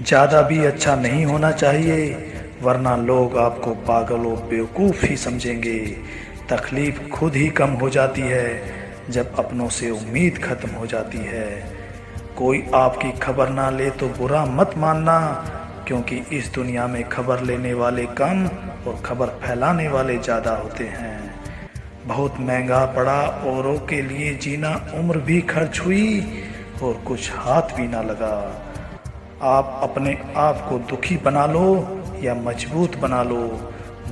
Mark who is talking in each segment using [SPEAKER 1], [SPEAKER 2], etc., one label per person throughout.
[SPEAKER 1] ज़्यादा भी अच्छा नहीं होना चाहिए, वरना लोग आपको पागल और बेवकूफ़ ही समझेंगे। तकलीफ़ खुद ही कम हो जाती है जब अपनों से उम्मीद ख़त्म हो जाती है। कोई आपकी खबर ना ले तो बुरा मत मानना, क्योंकि इस दुनिया में खबर लेने वाले कम और खबर फैलाने वाले ज़्यादा होते हैं। बहुत महंगा पड़ा औरों के लिए जीना, उम्र भी खर्च हुई और कुछ हाथ भी ना लगा। आप अपने आप को दुखी बना लो या मजबूत बना लो,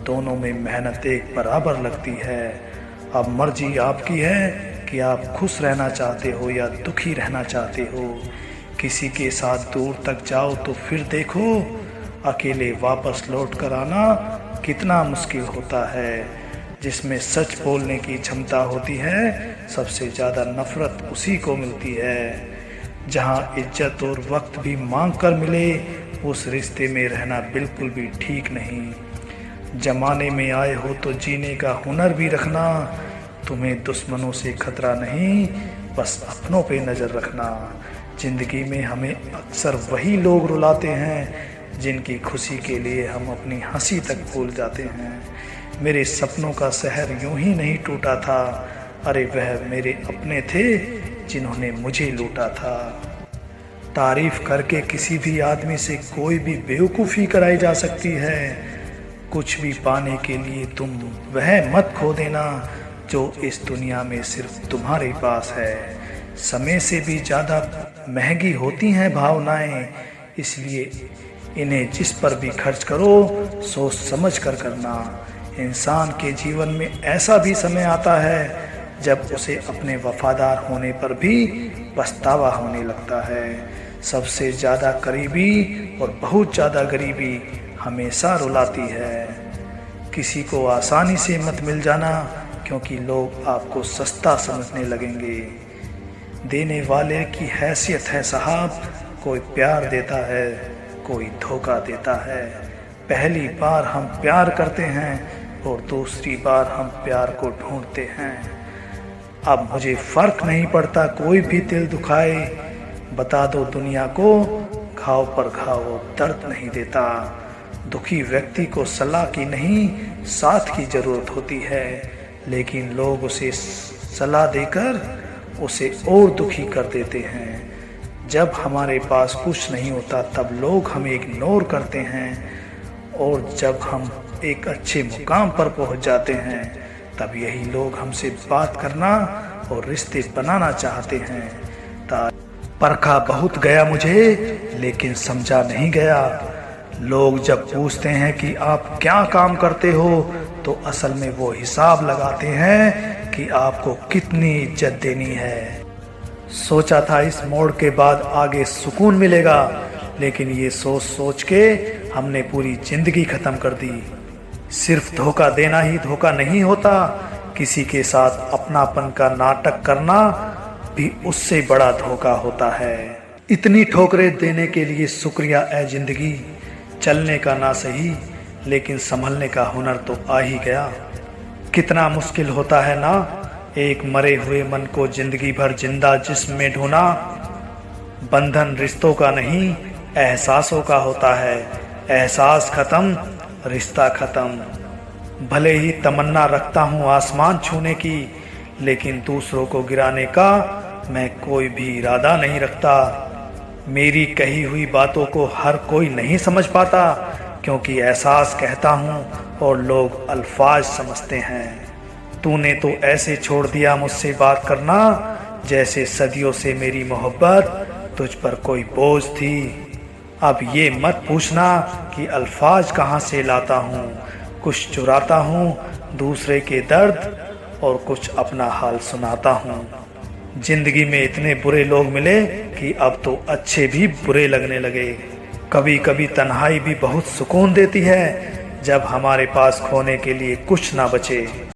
[SPEAKER 1] दोनों में मेहनत एक बराबर लगती है। अब मर्जी आपकी है कि आप खुश रहना चाहते हो या दुखी रहना चाहते हो। किसी के साथ दूर तक जाओ तो फिर देखो, अकेले वापस लौट कर आना कितना मुश्किल होता है। जिसमें सच बोलने की क्षमता होती है, सबसे ज़्यादा नफ़रत उसी को मिलती है। जहाँ इज्जत और वक्त भी मांग कर मिले, उस रिश्ते में रहना बिल्कुल भी ठीक नहीं। जमाने में आए हो तो जीने का हुनर भी रखना। तुम्हें दुश्मनों से खतरा नहीं, बस अपनों पे नज़र रखना। ज़िंदगी में हमें अक्सर वही लोग रुलाते हैं जिनकी खुशी के लिए हम अपनी हंसी तक भूल जाते हैं। मेरे सपनों का शहर यूं ही नहीं टूटा था, अरे वह मेरे अपने थे जिन्होंने मुझे लूटा था। तारीफ करके किसी भी आदमी से कोई भी बेवकूफ़ी कराई जा सकती है। कुछ भी पाने के लिए तुम वह मत खो देना जो इस दुनिया में सिर्फ तुम्हारे पास है। समय से भी ज़्यादा महंगी होती हैं भावनाएं, इसलिए इन्हें जिस पर भी खर्च करो सोच समझ कर करना। इंसान के जीवन में ऐसा भी समय आता है जब उसे अपने वफादार होने पर भी पछतावा होने लगता है। सबसे ज़्यादा करीबी और बहुत ज़्यादा गरीबी हमेशा रुलाती है। किसी को आसानी से मत मिल जाना, क्योंकि लोग आपको सस्ता समझने लगेंगे। देने वाले की हैसियत है साहब, कोई प्यार देता है, कोई धोखा देता है। पहली बार हम प्यार करते हैं और दूसरी बार हम प्यार को ढूंढते हैं। अब मुझे फ़र्क नहीं पड़ता कोई भी दिल दुखाए, बता दो दुनिया को घाव पर घाव दर्द नहीं देता। दुखी व्यक्ति को सलाह की नहीं, साथ की ज़रूरत होती है, लेकिन लोग उसे सलाह देकर उसे और दुखी कर देते हैं। जब हमारे पास कुछ नहीं होता तब लोग हमें इग्नोर करते हैं, और जब हम एक अच्छे मुकाम पर पहुंच जाते हैं तब यही लोग हमसे बात करना और रिश्ते बनाना चाहते हैं। परखा बहुत गया मुझे, लेकिन समझा नहीं गया। लोग जब पूछते हैं कि आप क्या काम करते हो, तो असल में वो हिसाब लगाते हैं कि आपको कितनी इज्जत देनी है। सोचा था इस मोड़ के बाद आगे सुकून मिलेगा, लेकिन ये सोच सोच के हमने पूरी जिंदगी ख़त्म कर दी। सिर्फ धोखा देना ही धोखा नहीं होता, किसी के साथ अपनापन का नाटक करना भी उससे बड़ा धोखा होता है। इतनी ठोकरें देने के लिए शुक्रिया ए जिंदगी। चलने का ना सही, लेकिन संभलने का हुनर तो आ ही गया। कितना मुश्किल होता है ना एक मरे हुए मन को जिंदगी भर जिंदा जिस्म में ढूंढना। बंधन रिश्तों का नहीं, एहसासों का होता है। एहसास खत्म, रिश्ता खत्म। भले ही तमन्ना रखता हूँ आसमान छूने की, लेकिन दूसरों को गिराने का मैं कोई भी इरादा नहीं रखता। मेरी कही हुई बातों को हर कोई नहीं समझ पाता, क्योंकि एहसास कहता हूँ और लोग अल्फाज समझते हैं। तूने तो ऐसे छोड़ दिया मुझसे बात करना, जैसे सदियों से मेरी मोहब्बत तुझ पर कोई बोझ थी। अब ये मत पूछना कि अल्फाज कहाँ से लाता हूँ। कुछ चुराता हूँ दूसरे के दर्द और कुछ अपना हाल सुनाता हूँ। जिंदगी में इतने बुरे लोग मिले कि अब तो अच्छे भी बुरे लगने लगे। कभी कभी तन्हाई भी बहुत सुकून देती है, जब हमारे पास खोने के लिए कुछ ना बचे।